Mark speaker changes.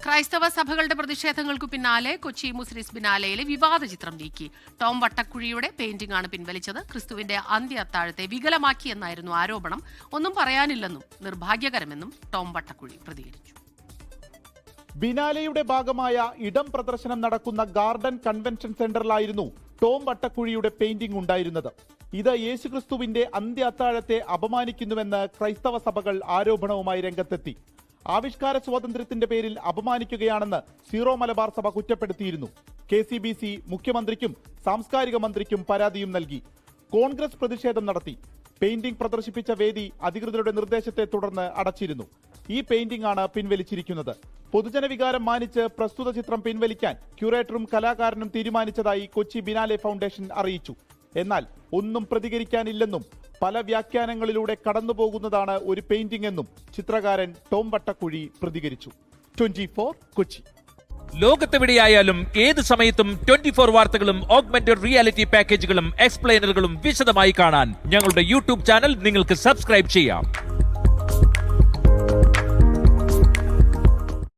Speaker 1: ക്രൈസ്തവ സഭകളുടെ പ്രതിഷേധങ്ങൾക്കു പിന്നാലെ കൊച്ചി മുസ്ലിസ് ബിനാലയിലെ വിവാദ ചിത്രം നീക്കി. ടോം വട്ടക്കുഴിയുടെ പെയിന്റിംഗ് ആണ് പിൻവലിച്ചത്. ക്രിസ്തുവിന്റെ അന്ത്യ അത്താഴത്തെ വികലമാക്കിയെന്നായിരുന്നു ആരോപണം. ഒന്നും പറയാനില്ലെന്നും നിർഭാഗ്യകരമെന്നും ടോം വട്ടക്കുഴി പ്രതികരിച്ചു.
Speaker 2: ബിനാലയുടെ ഭാഗമായ ഇടം പ്രദർശനം നടക്കുന്ന ഗാർഡൻ കൺവെൻഷൻ സെന്ററിലായിരുന്നു ടോം വട്ടക്കുഴിയുടെ പെയിന്റിംഗ് ഉണ്ടായിരുന്നത്. ഇത് യേശുക്രിസ്തുവിന്റെ അന്ത്യ അത്താഴത്തെ അപമാനിക്കുന്നുവെന്ന് ക്രൈസ്തവ സഭകൾ ആരോപണവുമായി രംഗത്തെത്തി. ആവിഷ്കാര സ്വാതന്ത്ര്യത്തിന്റെ പേരിൽ അപമാനിക്കുകയാണെന്ന് സീറോ മലബാർ സഭ കുറ്റപ്പെടുത്തിയിരുന്നു. KCBC മുഖ്യമന്ത്രിക്കും സാംസ്കാരിക മന്ത്രിക്കും പരാതിയും നൽകി. കോൺഗ്രസ് പ്രതിഷേധം നടത്തി. പെയിന്റിംഗ് പ്രദർശിപ്പിച്ച വേദി അധികൃതരുടെ നിർദ്ദേശത്തെ തുടർന്ന് അടച്ചിരുന്നു. ഈ പെയിന്റിംഗ് ആണ് പിൻവലിച്ചിരിക്കുന്നത്. പൊതുജന വികാരം മാനിച്ച് പ്രസ്തുത ചിത്രം പിൻവലിക്കാൻ ക്യൂറേറ്ററും കലാകാരനും തീരുമാനിച്ചതായി കൊച്ചി ബിനാലെ ഫൗണ്ടേഷൻ അറിയിച്ചു. എന്നാൽ ഒന്നും പ്രതികരിക്കാനില്ലെന്നും പല വ്യാഖ്യാനങ്ങളിലൂടെ കടന്നുപോകുന്നതാണ് ഒരു പെയിന്റിംഗ് എന്നും ചിത്രകാരൻ ടോം വട്ടക്കുഴി പ്രതികരിച്ചു. 24 കൊച്ചി.
Speaker 3: ലോകത്തെവിടെയായാലും ഏത് സമയത്തും 24 വാർത്തകളും ഓഗ്മെന്റഡ് റിയാലിറ്റി പാക്കേജുകളും എക്സ്പ്ലെയിനറുകളും വിശദമായി കാണാൻ ഞങ്ങളുടെ യൂട്യൂബ് ചാനൽ നിങ്ങൾക്ക് സബ്സ്ക്രൈബ് ചെയ്യാം.